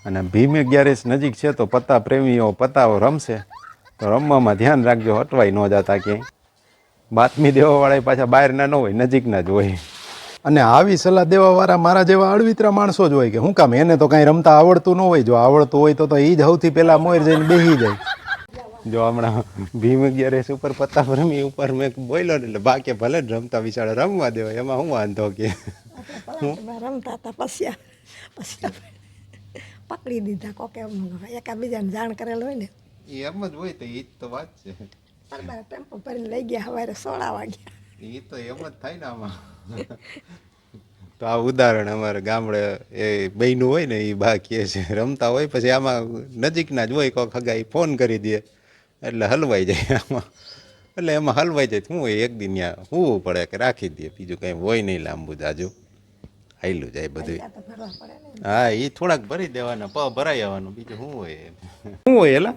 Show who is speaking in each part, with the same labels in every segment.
Speaker 1: અને ભીમ 11 નજીક છે તો પત્તા પ્રેમીઓ પત્તાઓ રમશે તો રમવામાં ધ્યાન રાખજો, હટવાઈ ન જતા ક્યાંય. બાતમી દેવાવાળા પાછા બહારના ન હોય, નજીકના જ હોય. અને આવી સલાહ દેવાવાળા મારા જેવા અળવિતરા માણસો જ હોય કે હું કામ, એને તો કાંઈ રમતા આવડતું ન હોય. જો આવડતું હોય તો એ જ સૌથી પહેલાં મોર જઈને બેસી જાય. જો હમણાં ભીમ 11 ઉપર પત્તા પ્રેમી ઉપર મેં બોલ્યો ને એટલે બાકી ભલે જ રમતા બિચારા રમવા દેવાય, એમાં હું વાંધો કે
Speaker 2: રમતા હતા પછી પકડી દીધા કોકે, એકાબીજાને જાણ કરેલ હોય ને
Speaker 1: એમ જ હોય. તો એ જ તો વાત છે.
Speaker 2: ટેમ્પો ભરીને લઈ ગયા સવારે 16 વાગ્યા.
Speaker 1: એ તો એમ જ થાય ને આમાં. તો આ ઉદાહરણ અમારે ગામડે એ બહેનું હોય ને એ બા કહે છે, રમતા હોય પછી આમાં નજીકના જ હોય, કોઈક હગાઈ ફોન કરી દે એટલે હલવાઈ જાય આમાં. એટલે એમાં હલવાઈ જાય શું હોય, એક દિન ત્યાં હોવું પડે કે રાખી દે, બીજું કંઈ હોય નહીં લાંબુ જાજુ, હાયલું જાય બધું. હા, એ થોડાક ભરી દેવાના, ભરાઈ આવવાનું, બીજું શું હોય. શું હોય એલા?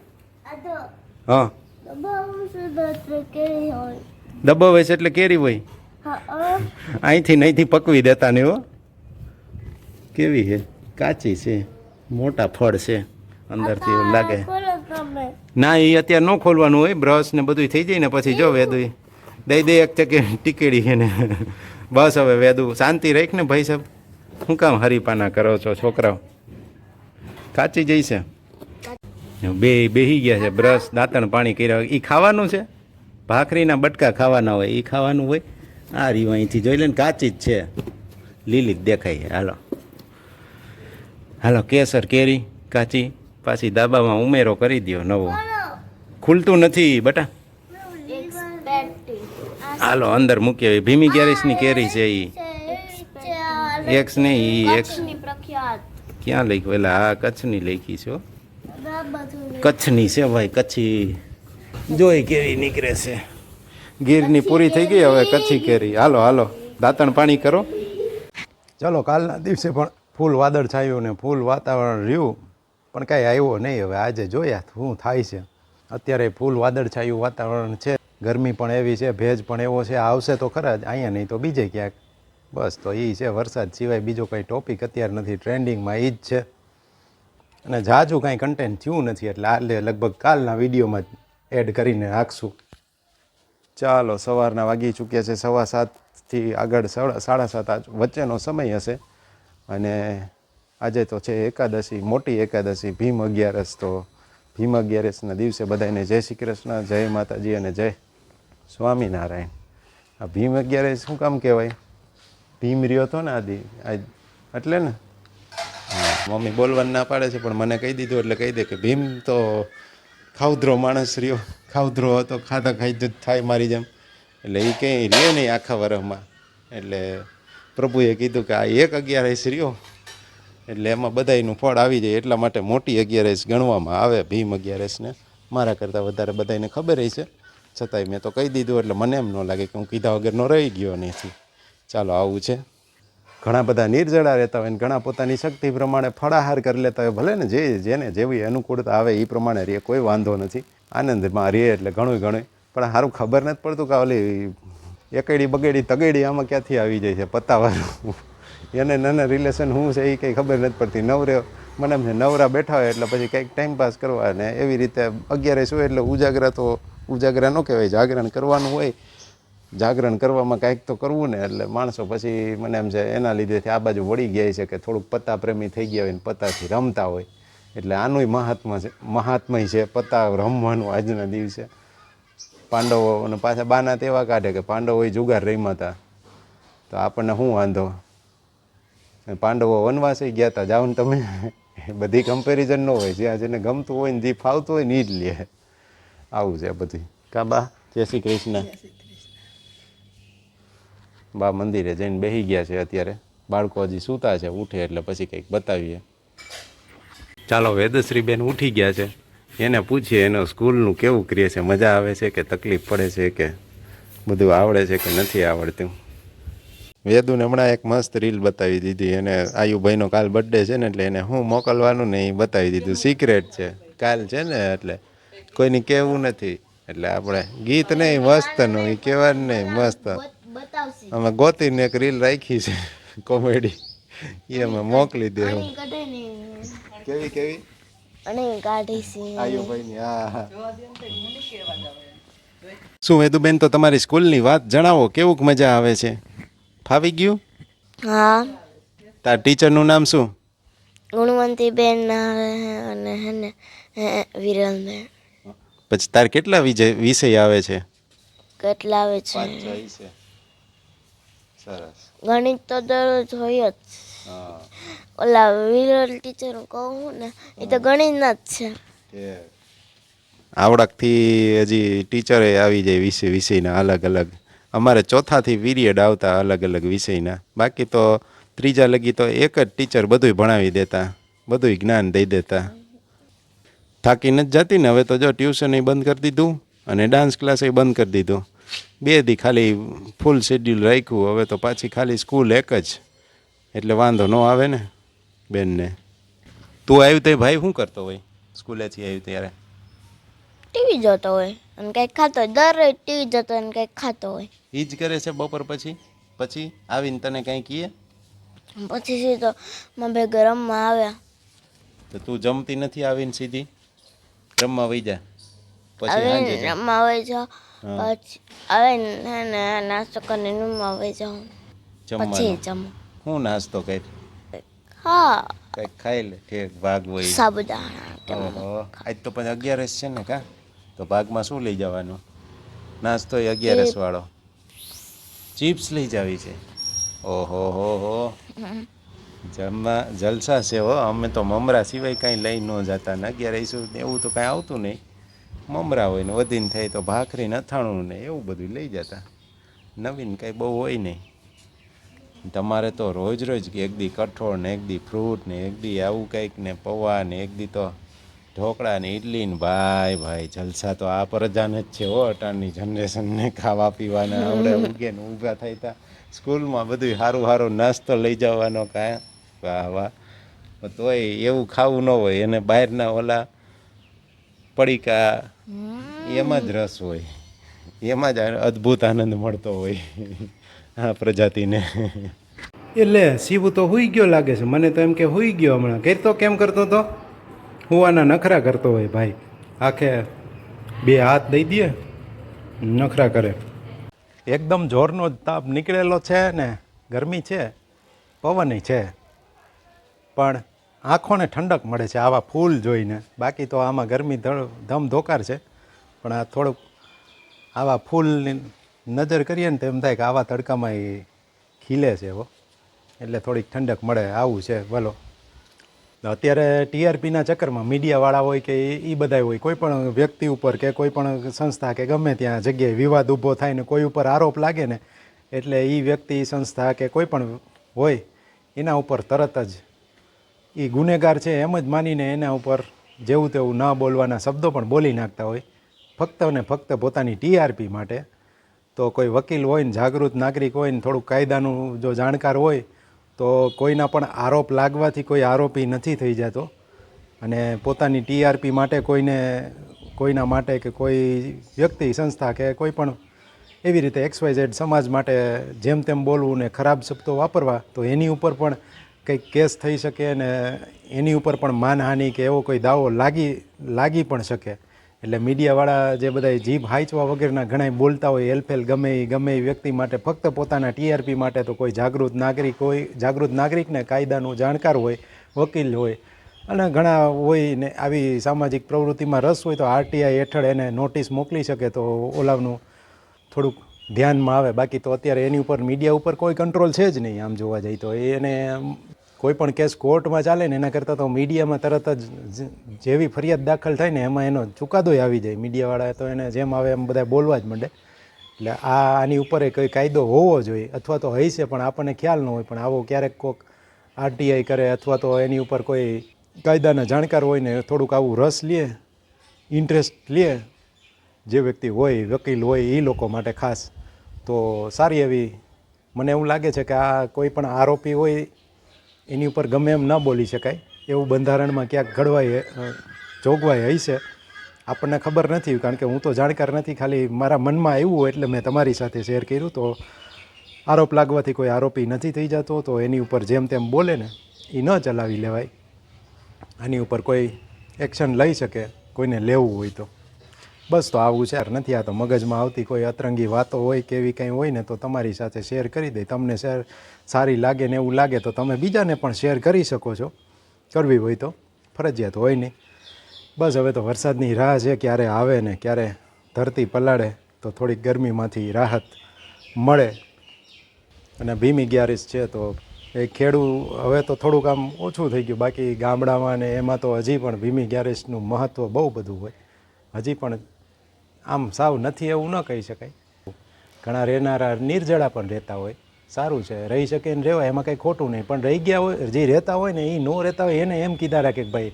Speaker 1: હા, દબાવે છે એટલે કેરી હોય. અહીંથી નહીંથી પકવી દેતા ને. હો, કેવી છે? કાચી છે, મોટા ફળ છે અંદરથી એવું લાગે. ના, એ અત્યારે ન ખોલવાનું હોય, બ્રશ ને બધું થઈ જાય ને પછી જો વેદું દઈ દે એક ચકે ટીકેડી છે ને. બસ હવે વેદું શાંતિ રાખ ને ભાઈ સાહેબ, શું કામ હરીપાના કરો છો છોકરાઓ? કાચી જઈ છે, બેહી ગયા છે, બ્રશ દાંતણ પાણી કર્યા. એ ખાવાનું છે, ભાખરીના બટકા ખાવાના હોય, એ ખાવાનું હોય. આ રહ્યું અહીંથી જોઈ લે ને, કાચી જ છે, લીલી જ દેખાય. હાલો હાલો, કેસર કેરી કાચી પાછી દાબામાં ઉમેરો કરી દો નવો. ખુલતું નથી બટા. હાલો અંદર મૂકી આવી. ભીમ 11ની કેરી છે એ. એક્સ નહીં, એ એક્સ ક્યાં લખ્યું? એટલે હા, કચ્છની લખી છે. કચ્છની છે ભાઈ, કચ્છી જોઈ કેવી નીકળે છે. ગીરની પૂરી થઈ ગઈ, હવે કચ્છી કેરી. હાલો હાલો, દાંતણ પાણી કરો. ચલો, કાલના દિવસે પણ ફૂલ વાદળ છાયું ને ફૂલ વાતાવરણ રહ્યું, પણ કાંઈ આવ્યો નહીં. હવે આજે જોયા શું થાય છે. અત્યારે ફૂલ વાદળ છાયું વાતાવરણ છે, ગરમી પણ એવી છે, ભેજ પણ એવો છે. આવશે તો ખરા જ, અહીંયા નહીં તો બીજે ક્યાંક. બસ તો એ છે, વરસાદ સિવાય બીજો કંઈ ટોપિક અત્યારે નથી. ટ્રેન્ડિંગમાં એ જ છે અને જાજુ કાંઈ કન્ટેન્ટ થયું નથી, એટલે આ લગભગ કાલના વિડીયોમાં જ એડ કરીને રાખશું. ચાલો, સવારના વાગી ચૂક્યા છે 7:15થી આગળ 7:30 વચ્ચેનો સમય હશે. અને આજે તો છે એકાદશી, મોટી એકાદશી, ભીમ 11. તો ભીમ 11ના દિવસે બધાને જય શ્રી કૃષ્ણ, જય માતાજી અને જય સ્વામિનારાયણ. આ ભીમ 11 શું કામ કહેવાય? ભીમ રહ્યો હતો ને આદિ આજ, એટલે ને. હા, મમ્મી બોલવાનું ના પાડે છે પણ મને કહી દીધું એટલે કહી દે કે ભીમ તો ખાઉધરો માણસ રહ્યો, ખાઉધરો હતો, ખાધા ખાઈ જ થાય મારી જેમ. એટલે એ કંઈ રહે નહીં આખા વરસમાં. એટલે પ્રભુએ કીધું કે આ 11 રહ્યો એટલે એમાં બધાયનું ફળ આવી જાય, એટલા માટે મોટી 11 ગણવામાં આવે ભીમ 11ને. મારા કરતાં વધારે બધાને ખબર છે, છતાંય મેં તો કહી દીધું એટલે મને એમ ન લાગે કે હું કીધા વગરનો રહી ગયો નથી. ચાલો, આવું છે. ઘણા બધા નિર્જળા રહેતા હોય ને ઘણા પોતાની શક્તિ પ્રમાણે ફળાહાર કરી લેતા હોય. ભલે ને જેને જેવી અનુકૂળતા આવે એ પ્રમાણે રહે, કોઈ વાંધો નથી. આનંદમાં રહે એટલે ઘણું પણ સારું ખબર નથી પડતું કે ઓલી એકડી બગેડી તગેડી આમાં ક્યાંથી આવી જાય છે પત્તાવાળું. એને નાના રિલેશન શું છે એ કંઈ ખબર નથી પડતી. મને એમ છે નવરા બેઠા હોય એટલે પછી કંઈક ટાઈમપાસ કરવા, અને એવી રીતે 11 હોય એટલે ઉજાગરા ન કહેવાય, જાગરણ કરવાનું હોય. જાગરણ કરવામાં કાંઈક તો કરવું ને, એટલે માણસો પછી મને એમ છે એના લીધેથી આ બાજુ વળી ગયા છે કે થોડુંક પત્તા પ્રેમી થઈ ગયા હોય ને પત્તાથી રમતા હોય. એટલે આનુંય મહાત્મય છે પત્તા રમવાનું આજના દિવસે. પાંડવો અને પાછા બાના તેવા કાઢે કે પાંડવો જુગાર રમ્યા હતા, તો આપણને શું વાંધો? પાંડવો વનવાસે ગયા હતા, જાઓ ને તમે. બધી કમ્પેરિઝન ન હોય, જ્યાં જેને ગમતું હોય ને જે ફાવતું હોય ને એ જ લે. આવું છે બધું. કાબા, જય શ્રી કૃષ્ણ. બા મંદિરે જઈને બેસી ગયા છે અત્યારે. બાળકો હજી સૂતા છે, ઉઠે એટલે પછી કંઈક બતાવીએ. ચાલો, વેદશ્રીબેન ઉઠી ગયા છે, એને પૂછીએ એનો સ્કૂલનું કેવું કરીએ છે, મજા આવે છે કે તકલીફ પડે છે, કે બધું આવડે છે કે નથી આવડતું. વેદુને હમણાં એક મસ્ત રીલ બતાવી દીધી. એને આયુભાઈનો કાલ બર્થડે છે ને, એટલે એને શું મોકલવાનું ને એ બતાવી દીધું. સિક્રેટ છે કાલ છે ને, એટલે કોઈને કહેવું નથી. એટલે આપણે ગીત નહીં મસ્તનું એ કહેવાનું નહીં, મસ્ત અમે ગોતીને એક રીલ રાખી છે કોમેડી, એ અમે મોકલી દે. કેવી કેવી
Speaker 3: અને કાઢી છે
Speaker 1: આયુભાઈની હા શું વેદુબેન તો તમારી સ્કૂલની વાત જણાવો કેવુંક મજા આવે છે ફાવી ગયું
Speaker 3: હા
Speaker 1: તાર ટીચરનું નામ શું
Speaker 3: ગુણવંતીબેન અને હેને વિરલબેન
Speaker 1: પછી તાર કેટલા વિષય આવે છે
Speaker 3: કેટલા આવે છે
Speaker 1: 5-6 છે સરસ
Speaker 3: ગણિત તો દરરોજ હોય જ
Speaker 1: હા
Speaker 3: ઓલા વિરલ ટીચર કહું ને એ તો ગણિતના જ છે
Speaker 1: આવડકથી હજી ટીચરે આવી જાય વિષયના અલગ અલગ અમારે ચોથાથી પીરિયડ આવતા અલગ અલગ વિષયના બાકી તો ત્રીજા લગી તો એક જ ટીચર બધુંય ભણાવી દેતા બધુંય જ્ઞાન દઈ દેતા થાકી નથી જતી ને હવે તો જો ટ્યુશન બંધ કરી દીધું અને ડાન્સ ક્લાસ બંધ કરી દીધું 2 દી ખાલી ફૂલ શેડ્યુલ રાખ્યું હવે તો પાછી ખાલી સ્કૂલ એક જ એટલે વાંધો ન આવે ને બેનને તું આવ્યું તો ભાઈ શું કરતો હોય સ્કૂલેથી આવ્યું ત્યારે
Speaker 3: ટીવી જોતો હોય અને કંઈક ખાતો હોય દરરોજ ટીવી જોતો હોય અને કંઈક ખાતો હોય
Speaker 1: એ જ કરે છે બપોર પછી આવીને તને કંઈ કહે
Speaker 3: પછી સીધો માં ભેગા રમવા આવ્યા
Speaker 1: તો તું જમતી નથી આવીને સીધી રમવા વઈ જા પછી સાંજે
Speaker 3: હવે રમવા હોય છે પછી આવે ને નાસ્તો કરીને રૂમમાં વહી જાઉં પછી જમું
Speaker 1: શું નાસ્તો કઈ
Speaker 3: હા
Speaker 1: કંઈક ખાઈ લે ઠેક ભાગ હોય
Speaker 3: સાબુદાણા
Speaker 1: ઓહો આજ તો પછી 11 છે ને કા તો ભાગમાં શું લઈ જવાનું નાસ્તો 11 વાળો ચિપ્સ લઈ જાવી છે ઓહો હો જમવા જલસા છે હો અમે તો મમરા સિવાય કાંઈ લઈ ન જતા ને 11 એવું તો કાંઈ આવતું નહીં મમરા હોય ને વધીને થાય તો ભાખરી ને અથાણું ને એવું બધું લઈ જતા નવીન કાંઈ બહુ હોય નહીં તમારે તો રોજ એક દી કઠોળ ને એક દી ફ્રૂટ ને એક દી આવું કંઈક ને પૌવા ને એક દી તો ઢોકળા ને ઇડલી ને ભાઈ જલસા તો આ પ્રજાને જ છે હો અટાણની જનરેશનને ખાવા પીવાના આવડે ઉગે ને ઊભા થાય તા સ્કૂલમાં બધું સારું નાસ્તો લઈ જવાનો કાંઈ વાહ તોય એવું ખાવું ન હોય એને બહારના ઓલા પડીકા એમાં જ રસ હોય એમાં જ અદ્ભુત આનંદ મળતો હોય આ પ્રજાતિને એટલે શિવ તો હુઈ ગયો લાગે છે મને તો એમ કે હુઈ ગયો હમણાં કરતો કેમ કરતો તો હુવાના નખરા કરતો હોય ભાઈ આખે 2 હાથ દઈ દે નખરા કરે એકદમ જોરનો તાપ નીકળેલો છે ને ગરમી છે પવન છે પણ આંખોને ઠંડક મળે છે આવા ફૂલ જોઈને બાકી તો આમાં ગરમી ધમધોકાર છે પણ આ થોડુંક આવા ફૂલની નજર કરીએ ને તો એમ થાય કે આવા તડકામાં એ ખીલે છે એવો એટલે થોડીક ઠંડક મળે આવું છે બોલો અત્યારે ટીઆરપીના ચક્કરમાં મીડિયાવાળા હોય કે એ બધા હોય કોઈ પણ વ્યક્તિ ઉપર કે કોઈ પણ સંસ્થા કે ગમે ત્યાં જગ્યાએ વિવાદ ઊભો થાય ને કોઈ ઉપર આરોપ લાગે ને એટલે એ વ્યક્તિ સંસ્થા કે કોઈ પણ હોય એના ઉપર તરત જ એ ગુનેગાર છે એમ જ માનીને એના ઉપર જેવું તેવું ન બોલવાના શબ્દો પણ બોલી નાખતા હોય ફક્ત ને ફક્ત પોતાની ટીઆરપી માટે તો કોઈ વકીલ હોય ને જાગૃત નાગરિક હોય ને થોડુંક કાયદાનું જો જાણકાર હોય તો કોઈના પણ આરોપ લાગવાથી કોઈ આરોપી નથી થઈ જતો અને પોતાની ટીઆરપી માટે કોઈના માટે કે કોઈ વ્યક્તિ સંસ્થા કે કોઈ પણ એવી રીતે XYZ સમાજ માટે જેમ તેમ બોલવું ને ખરાબ શબ્દો વાપરવા તો એની ઉપર પણ કંઈક કેસ થઈ શકે અને એની ઉપર પણ માનહાનિ કે એવો કોઈ દાવો લાગી પણ શકે એટલે મીડિયાવાળા જે બધા જીભ હાંચવા વગેરેના ઘણા બોલતા હોય એલફેલ ગમે એ વ્યક્તિ માટે ફક્ત પોતાના ટીઆરપી માટે તો કોઈ જાગૃત નાગરિકને કાયદાનું જાણકાર હોય વકીલ હોય અને ઘણા હોય ને આવી સામાજિક પ્રવૃત્તિમાં રસ હોય તો આરટીઆઈ હેઠળ એને નોટિસ મોકલી શકે તો ઓલાવનું થોડુંક ધ્યાનમાં આવે બાકી તો અત્યારે એની ઉપર મીડિયા ઉપર કોઈ કંટ્રોલ છે જ નહીં આમ જોવા જઈએ તો એને કોઈ પણ કેસ કોર્ટમાં ચાલે ને એના કરતાં તો મીડિયામાં તરત જ જેવી ફરિયાદ દાખલ થાય ને એમાં એનો ચુકાદોય આવી જાય મીડિયાવાળા તો એને જેમ આવે એમ બધા બોલવા જ માંડે એટલે આની ઉપર કોઈ કાયદો હોવો જોઈએ અથવા તો હશે પણ આપણને ખ્યાલ ન હોય પણ આવો ક્યારેક કોઈક આરટીઆઈ કરે અથવા તો એની ઉપર કોઈ કાયદાના જાણકાર હોય ને થોડુંક આવું રસ લે ઇન્ટરેસ્ટ લે જે વ્યક્તિ હોય વકીલ હોય એ લોકો માટે ખાસ તો સારી એવી મને એવું લાગે છે કે આ કોઈ પણ આરોપી હોય એની ઉપર ગમે એમ ન બોલી શકાય એવું બંધારણમાં ક્યાંક જોગવાઈ હશે આપણને ખબર નથી કારણ કે હું તો જાણકાર નથી ખાલી મારા મનમાં આવ્યું એટલે મેં તમારી સાથે શેર કર્યું તો આરોપ લાગવાથી કોઈ આરોપી નથી થઈ જતો તો એની ઉપર જેમ તેમ બોલે ને એ ન ચલાવી લેવાય
Speaker 4: આની ઉપર કોઈ એક્શન લઈ શકે, કોઈને લેવું હોય તો. બસ તો આવું છે નથી. આ તો મગજમાં આવતી કોઈ અતરંગી વાતો હોય કે એવી કંઈ હોય ને તો તમારી સાથે શેર કરી દઈ. તમને શેર સારી લાગે ને એવું લાગે તો તમે બીજાને પણ શેર કરી શકો છો, કરવી હોય તો, ફરજિયાત હોય નહીં. બસ હવે તો વરસાદની રાહ છે, ક્યારે આવે ને ક્યારે ધરતી પલાળે તો થોડીક ગરમીમાંથી રાહત મળે. અને ભીમી ગ્યારીસ છે તો એ હવે તો થોડુંક આમ ઓછું થઈ ગયું. બાકી ગામડામાં ને એમાં તો હજી પણ ભીમી ગ્યારીસનું મહત્ત્વ બહુ બધું હોય. હજી પણ આમ સાવ નથી એવું ન કહી શકાય. ઘણા રહેનારા નિર્જળા પણ રહેતા હોય, સારું છે, રહી શકે ને રહેવાય, એમાં કંઈ ખોટું નહીં. પણ રહી ગયા હોય, જે રહેતા હોય ને એ ન રહેતા હોય એને એમ કીધા રાખે કે ભાઈ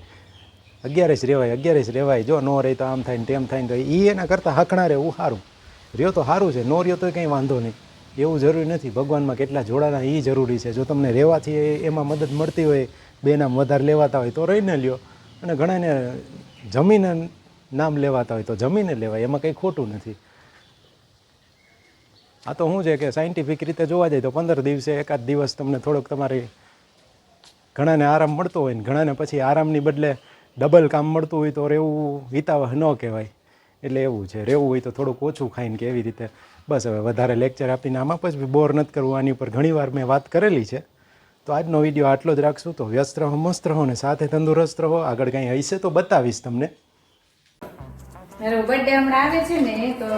Speaker 4: 11 રહેવાય, જો ન રહે તો આમ થાય ને તેમ થાય ને, તો એ એના કરતાં હકણા રહેવું સારું. રહ્યો તો સારું છે, ન રહ્યો તો કંઈ વાંધો નહીં. એવું જરૂરી નથી. ભગવાનમાં કેટલા જોડાના એ જરૂરી છે. જો તમને રહેવાથી એમાં મદદ મળતી હોય, બે નામ વધારે લેવાતા હોય તો રહીને લ્યો, અને ઘણાને જમીને નામ લેવાતા હોય તો જમીને લેવાય, એમાં કંઈ ખોટું નથી. આ તો શું છે કે સાયન્ટિફિક રીતે જોવા જાય તો 15 દિવસે એકાદ દિવસ તમને થોડોક તમારી ઘણાને આરામ મળતો હોય ને ઘણાને પછી આરામની બદલે ડબલ કામ મળતું હોય તો રહેવું હિતાવહ ન કહેવાય. એટલે એવું છે, રહેવું હોય તો થોડુંક ઓછું ખાઈને કે એવી રીતે. બસ હવે વધારે લેક્ચર આપીને આમાં પછી બોર નથી કરવું. આની ઉપર ઘણીવાર મેં વાત કરેલી છે. તો આજનો વિડીયો આટલો જ રાખશું. તો વ્યસ્ત રહો, મસ્ત રહો ને સાથે તંદુરસ્ત રહો. આગળ કંઈ હશે તો બતાવીશ તમને.
Speaker 5: મારો બર્થડે હમણાં આવે છે ને તો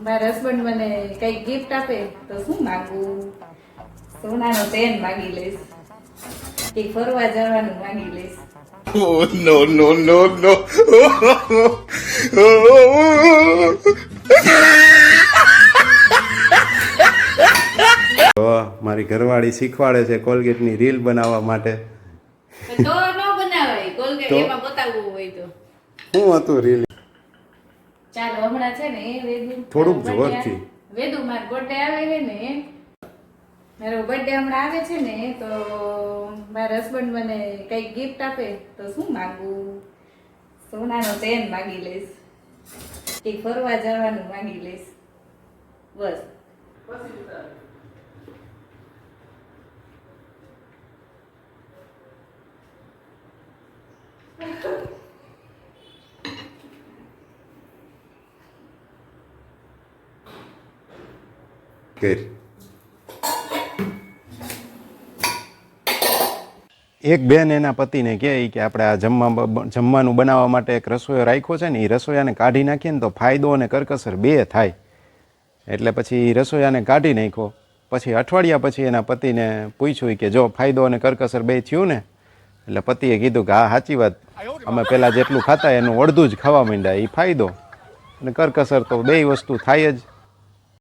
Speaker 5: મારા હસબન્ડ મને કઈ ગિફ્ટ આપે તો શું માંગવું? સોનાનો ચેન માંગી લઈશ, કે ફરવા જવાનું માંગી લઈશ.
Speaker 6: Oh, no, no, no, no.
Speaker 4: મારી ઘરવાળી શીખવાડે છે કોલગેટની રીલ બનાવવા માટે.
Speaker 5: તો ન બનાવાય કોલગેટ, એમાં બતાવવું હોય તો.
Speaker 4: શું હતું રીલ?
Speaker 5: ચાલો હમણાં છે ને વેદુ
Speaker 4: થોડુંક જોરથી.
Speaker 5: વેદુ મારો બર્થડે આવે છે ને, મારો બર્થડે હમણાં આવે છે ને તો મારા હસબન્ડ મને કઈ ગિફ્ટ આપે તો શું માંગવું? સોનાનો ચેન માંગી લઈશ, કે ફરવા જવાનું માંગી લઈશ. બસ.
Speaker 4: એક બેન એના પતિને કહે કે આપણે આ જમવાનું બનાવવા માટે એક રસોઈયો રાખ્યો છે ને, એ રસોઈયાને કાઢી નાખીએ ને તો ફાયદો અને કરકસર બે થાય. એટલે પછી રસોઈયાને કાઢી નાખ્યો. પછી અઠવાડિયા પછી એના પતિને પૂછ્યું કે જો ફાયદો અને કરકસર બે થયું ને? એટલે પતિએ કીધું કે હા સાચી વાત, અમે પહેલાં જેટલું ખાતા એનું અડધું જ ખાવા માંડ્યા, એ ફાયદો, અને કરકસર તો બે વસ્તુ થાય જ.